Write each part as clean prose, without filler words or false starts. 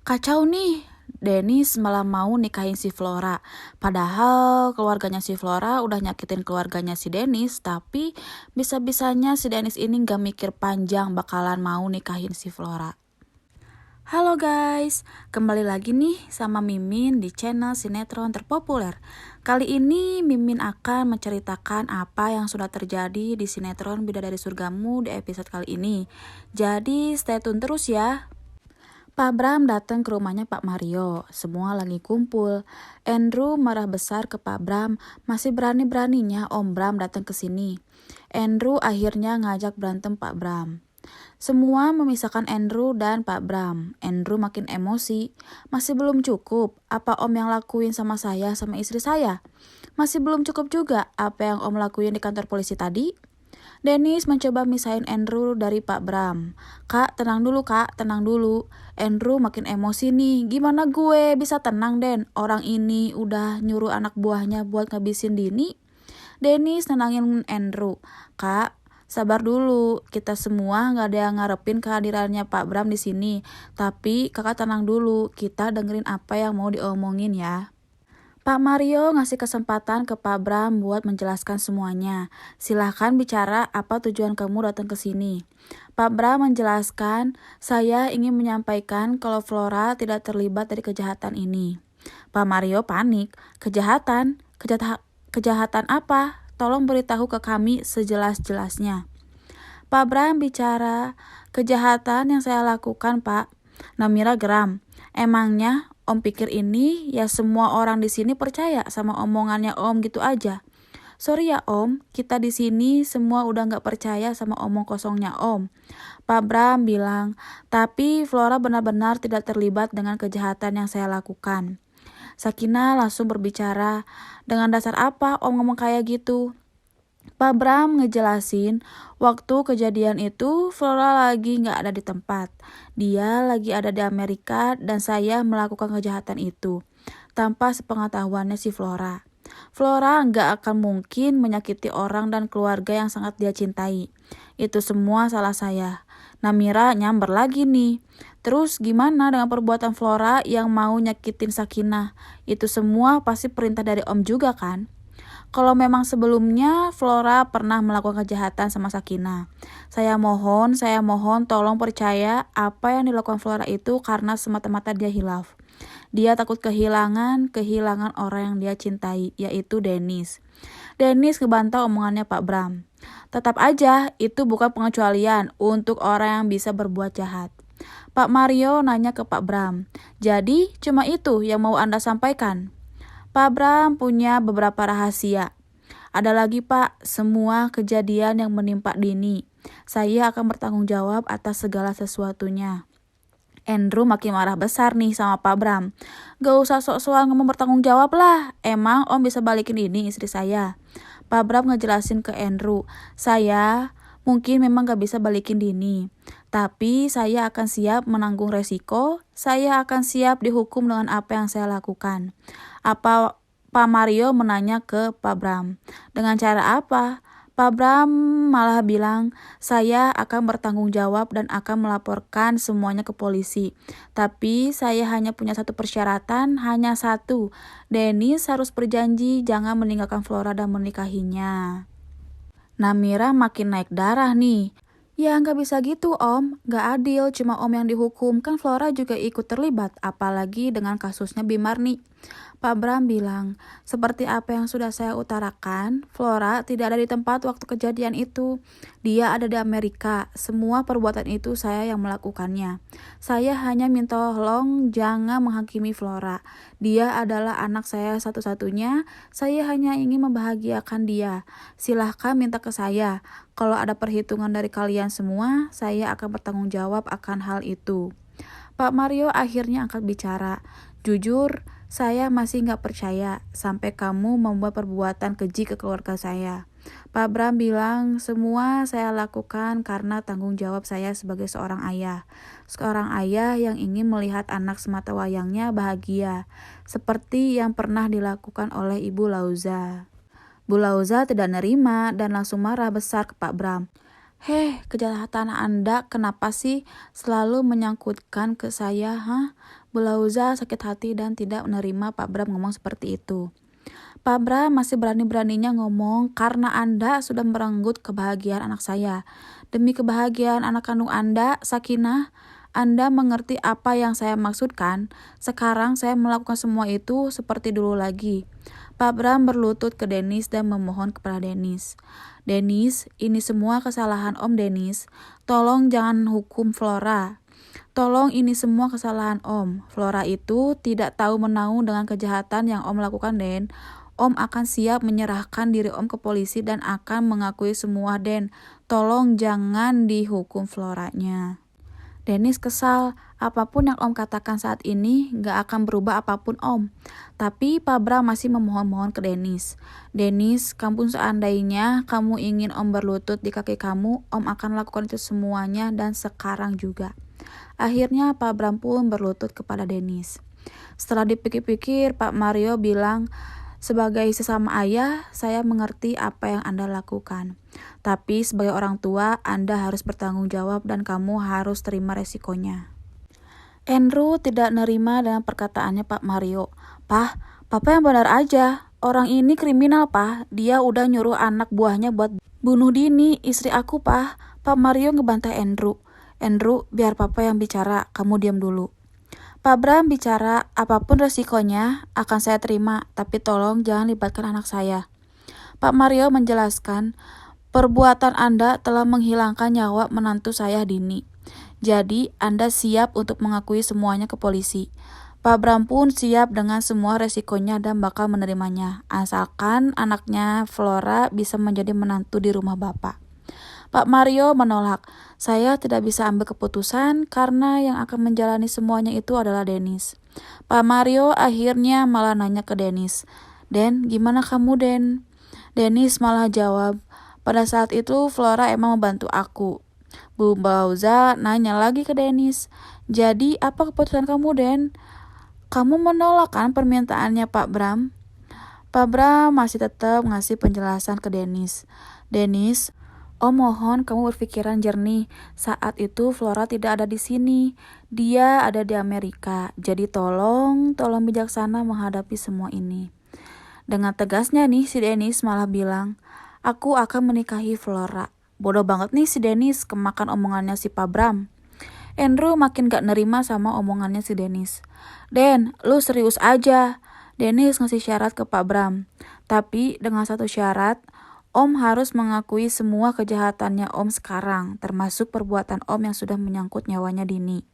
Kacau nih, Dennis malah mau nikahin si Flora. Padahal keluarganya si Flora udah nyakitin keluarganya si Dennis, tapi bisa-bisanya si Dennis ini gak mikir panjang bakalan mau nikahin si Flora. Halo guys, kembali lagi nih sama Mimin di channel sinetron terpopuler. Kali ini Mimin akan menceritakan apa yang sudah terjadi di sinetron Bidadari Surgamu di episode kali ini. Jadi stay tune terus ya. Pak Bram datang ke rumahnya Pak Mario, semua lagi kumpul. Andrew marah besar ke Pak Bram, masih berani-beraninya Om Bram datang ke sini. Andrew akhirnya ngajak berantem Pak Bram. Semua memisahkan Andrew dan Pak Bram. Andrew makin emosi. Masih belum cukup, apa Om yang lakuin sama saya sama istri saya? Masih belum cukup juga apa yang Om lakuin di kantor polisi tadi? Dennis mencoba misahin Andrew dari Pak Bram. Kak, tenang dulu kak, tenang dulu. Andrew makin emosi nih. Gimana gue bisa tenang Den? Orang ini udah nyuruh anak buahnya buat ngabisin Dini. Dennis nenangin Andrew. Kak, sabar dulu. Kita semua nggak ada yang ngarepin kehadirannya Pak Bram di sini. Tapi kakak tenang dulu. Kita dengerin apa yang mau diomongin ya. Pak Mario ngasih kesempatan ke Pak Bram buat menjelaskan semuanya. Silahkan bicara apa tujuan kamu datang ke sini. Pak Bram menjelaskan, saya ingin menyampaikan kalau Flora tidak terlibat dari kejahatan ini. Pak Mario panik. Kejahatan? Kejahatan apa? Tolong beritahu ke kami sejelas-jelasnya. Pak Bram bicara, kejahatan yang saya lakukan Pak. Namira geram. Emangnya Om pikir ini ya semua orang di sini percaya sama omongannya Om gitu aja? Sorry ya Om, kita di sini semua udah nggak percaya sama omong kosongnya Om. Pak Bram bilang, tapi Flora benar-benar tidak terlibat dengan kejahatan yang saya lakukan. Sakinah langsung berbicara, dengan dasar apa Om ngomong kayak gitu? Pak Bram ngejelasin, waktu kejadian itu Flora lagi gak ada di tempat. Dia lagi ada di Amerika dan saya melakukan kejahatan itu tanpa sepengetahuannya si Flora. Flora gak akan mungkin menyakiti orang dan keluarga yang sangat dia cintai. Itu semua salah saya. Namira nyamber lagi nih. Terus gimana dengan perbuatan Flora yang mau nyakitin Sakinah? Itu semua pasti perintah dari Om juga kan? Kalau memang sebelumnya Flora pernah melakukan kejahatan sama Sakinah, saya mohon tolong percaya apa yang dilakukan Flora itu karena semata-mata dia hilaf. Dia takut kehilangan orang yang dia cintai, yaitu Dennis. Dennis ngebantah omongannya Pak Bram. Tetap aja, itu bukan pengecualian untuk orang yang bisa berbuat jahat. Pak Mario nanya ke Pak Bram, jadi cuma itu yang mau Anda sampaikan? Pak Bram punya beberapa rahasia. Ada lagi Pak, semua kejadian yang menimpa Dini. Saya akan bertanggung jawab atas segala sesuatunya. Andrew makin marah besar nih sama Pak Bram. Gak usah sok-sokan ngomong bertanggung jawab lah. Emang Om bisa balikin Dini istri saya? Pak Bram ngejelasin ke Andrew, saya mungkin memang gak bisa balikin Dini. Tapi saya akan siap menanggung resiko, saya akan siap dihukum dengan apa yang saya lakukan. Apa Pak Mario menanya ke Pak Bram, dengan cara apa? Pak Bram malah bilang, saya akan bertanggung jawab dan akan melaporkan semuanya ke polisi. Tapi saya hanya punya satu persyaratan, hanya satu. Dennis harus berjanji jangan meninggalkan Flora dan menikahinya. Namira makin naik darah nih. Ya nggak bisa gitu Om, nggak adil, cuma Om yang dihukum, kan Flora juga ikut terlibat, apalagi dengan kasusnya Bimarni. Pak Bram bilang, seperti apa yang sudah saya utarakan, Flora tidak ada di tempat waktu kejadian itu. Dia ada di Amerika, semua perbuatan itu saya yang melakukannya. Saya hanya minta tolong jangan menghakimi Flora. Dia adalah anak saya satu-satunya, saya hanya ingin membahagiakan dia. Silahkan minta ke saya. Kalau ada perhitungan dari kalian semua, saya akan bertanggung jawab akan hal itu. Pak Mario akhirnya angkat bicara. Jujur, saya masih gak percaya sampai kamu membuat perbuatan keji ke keluarga saya. Pak Bram bilang, semua saya lakukan karena tanggung jawab saya sebagai seorang ayah. Seorang ayah yang ingin melihat anak semata wayangnya bahagia, seperti yang pernah dilakukan oleh Ibu Lauza. Bu Lauza tidak nerima dan langsung marah besar ke Pak Bram. Heh, kejahatan Anda kenapa sih selalu menyangkutkan ke saya, hah? Belauza sakit hati dan tidak menerima Pak Bram ngomong seperti itu. Pak Bram masih berani-beraninya ngomong karena Anda sudah merenggut kebahagiaan anak saya. Demi kebahagiaan anak kandung Anda, Sakinah, Anda mengerti apa yang saya maksudkan? Sekarang saya melakukan semua itu seperti dulu lagi. Pak Bram berlutut ke Dennis dan memohon kepada Dennis. Dennis, ini semua kesalahan Om Dennis. Tolong jangan hukum Flora. Tolong ini semua kesalahan Om. Flora itu tidak tahu menahu dengan kejahatan yang Om lakukan, Den. Om akan siap menyerahkan diri Om ke polisi dan akan mengakui semua, Den. Tolong jangan dihukum Floranya. Dennis kesal, apapun yang Om katakan saat ini gak akan berubah apapun Om. Tapi Pak Bram masih memohon-mohon ke Dennis. Dennis, kamu seandainya kamu ingin Om berlutut di kaki kamu, Om akan lakukan itu semuanya dan sekarang juga. Akhirnya Pak Bram pun berlutut kepada Dennis. Setelah dipikir-pikir, Pak Mario bilang, sebagai sesama ayah, saya mengerti apa yang Anda lakukan. Tapi sebagai orang tua, Anda harus bertanggung jawab dan kamu harus terima resikonya. Andrew tidak nerima dengan perkataannya Pak Mario. Pah, Papa yang benar aja. Orang ini kriminal, Pah. Dia udah nyuruh anak buahnya buat bunuh Dini, istri aku, Pah. Pak Mario ngebantai Andrew. Andrew, biar Papa yang bicara, kamu diam dulu. Pak Bram bicara, apapun resikonya akan saya terima, tapi tolong jangan libatkan anak saya. Pak Mario menjelaskan, perbuatan Anda telah menghilangkan nyawa menantu saya Dini. Jadi Anda siap untuk mengakui semuanya ke polisi. Pak Bram pun siap dengan semua resikonya dan bakal menerimanya, asalkan anaknya Flora bisa menjadi menantu di rumah Bapak. Pak Mario menolak. Saya tidak bisa ambil keputusan karena yang akan menjalani semuanya itu adalah Dennis. Pak Mario akhirnya malah nanya ke Dennis. Den, gimana kamu, Den? Dennis malah jawab, pada saat itu Flora emang membantu aku. Bu Bauza nanya lagi ke Dennis. Jadi apa keputusan kamu, Den? Kamu menolak kan permintaannya Pak Bram? Pak Bram masih tetap ngasih penjelasan ke Dennis. Dennis, Om mohon kamu berpikiran jernih. Saat itu Flora tidak ada di sini. Dia ada di Amerika. Jadi tolong bijaksana menghadapi semua ini. Dengan tegasnya nih si Dennis malah bilang, aku akan menikahi Flora. Bodoh banget nih si Dennis kemakan omongannya si Pak Bram. Andrew makin gak nerima sama omongannya si Dennis. Den, lu serius aja. Dennis ngasih syarat ke Pak Bram. Tapi dengan satu syarat, Om harus mengakui semua kejahatannya Om sekarang, termasuk perbuatan Om yang sudah menyangkut nyawanya Dini.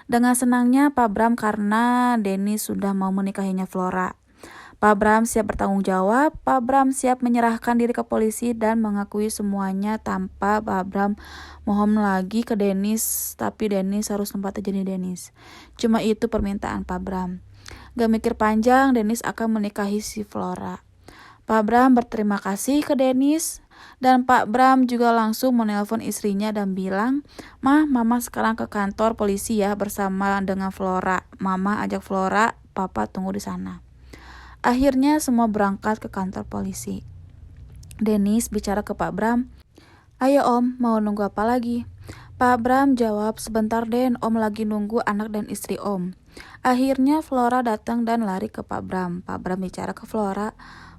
Dengan senangnya Pak Bram karena Dennis sudah mau menikahinya Flora. Pak Bram siap bertanggung jawab, Pak Bram siap menyerahkan diri ke polisi dan mengakui semuanya tanpa Pak Bram mohon lagi ke Dennis, tapi Dennis harus tempatnya jadi Dennis. Cuma itu permintaan Pak Bram. Gak mikir panjang, Dennis akan menikahi si Flora. Pak Bram berterima kasih ke Dennis dan Pak Bram juga langsung menelpon istrinya dan bilang, Mama sekarang ke kantor polisi ya bersama dengan Flora. Mama ajak Flora, Papa tunggu di sana. Akhirnya semua berangkat ke kantor polisi. Dennis bicara ke Pak Bram, ayo Om, mau nunggu apa lagi? Pak Bram jawab, sebentar Den, Om lagi nunggu anak dan istri Om. Akhirnya Flora datang dan lari ke Pak Bram. Pak Bram bicara ke Flora,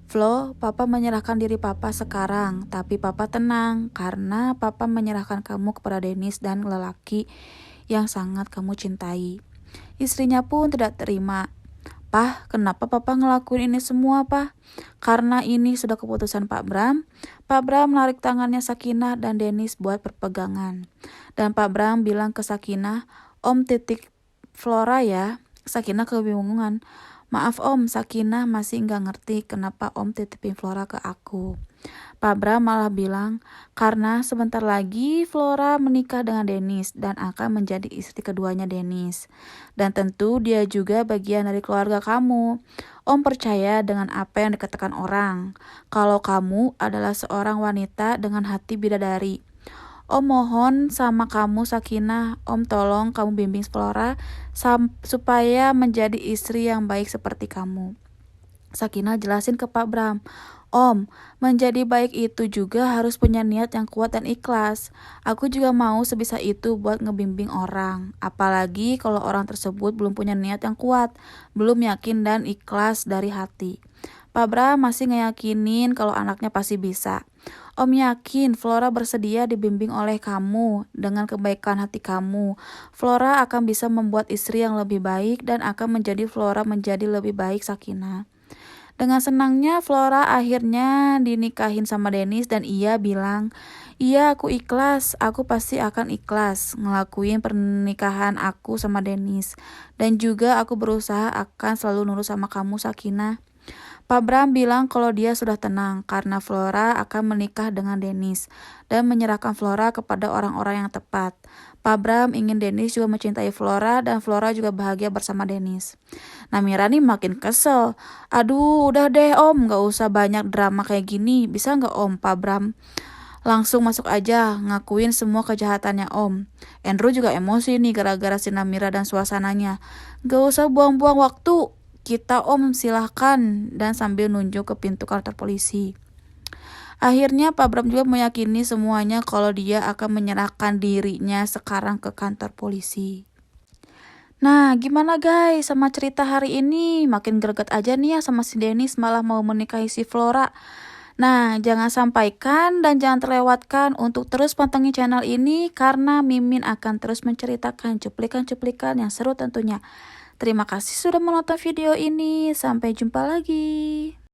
Flo, Papa menyerahkan diri Papa sekarang, tapi Papa tenang karena Papa menyerahkan kamu kepada Dennis dan lelaki yang sangat kamu cintai. Istrinya pun tidak terima. Pah, kenapa Papa ngelakuin ini semua, Pah? Karena ini sudah keputusan Pak Bram. Pak Bram menarik tangannya Sakinah dan Dennis buat berpegangan. Dan Pak Bram bilang ke Sakinah, Om titik Flora ya. Sakinah kebingungan. Maaf Om, Sakinah masih nggak ngerti kenapa Om titipin Flora ke aku. Pak Bram malah bilang, karena sebentar lagi Flora menikah dengan Dennis dan akan menjadi istri keduanya Dennis. Dan tentu dia juga bagian dari keluarga kamu. Om percaya dengan apa yang dikatakan orang. Kalau kamu adalah seorang wanita dengan hati bidadari. Om mohon sama kamu Sakinah, Om tolong kamu bimbing Flora supaya menjadi istri yang baik seperti kamu. Sakinah jelasin ke Pak Bram, Om, menjadi baik itu juga harus punya niat yang kuat dan ikhlas. Aku juga mau sebisa itu buat ngebimbing orang. Apalagi kalau orang tersebut belum punya niat yang kuat, belum yakin dan ikhlas dari hati. Pak Bra masih ngeyakinin kalau anaknya pasti bisa. Om yakin Flora bersedia dibimbing oleh kamu dengan kebaikan hati kamu. Flora akan bisa membuat istri yang lebih baik dan akan menjadi Flora menjadi lebih baik sakinah. Dengan senangnya Flora akhirnya dinikahin sama Dennis dan ia bilang, "Iya aku ikhlas, aku pasti akan ikhlas ngelakuin pernikahan aku sama Dennis. Dan juga aku berusaha akan selalu nurut sama kamu Sakinah." Pak Bram bilang kalau dia sudah tenang karena Flora akan menikah dengan Dennis dan menyerahkan Flora kepada orang-orang yang tepat. Pak Bram ingin Dennis juga mencintai Flora dan Flora juga bahagia bersama Dennis. Namira nih makin kesel. Aduh udah deh om, gak usah banyak drama kayak gini. Bisa gak om? Pak Bram langsung masuk aja ngakuin semua kejahatannya om. Andrew juga emosi nih gara-gara si Namira dan suasananya. Gak usah buang-buang waktu. Kita om silahkan, dan sambil nunjuk ke pintu kantor polisi. Akhirnya Pak Bram juga meyakini semuanya kalau dia akan menyerahkan dirinya sekarang ke kantor polisi. Nah gimana guys sama cerita hari ini? Makin greget aja nih ya sama si Dennis malah mau menikahi si Flora. Nah jangan sampaikan dan jangan terlewatkan untuk terus pantengin channel ini karena Mimin akan terus menceritakan cuplikan-cuplikan yang seru tentunya. Terima kasih sudah menonton video ini. Sampai jumpa lagi.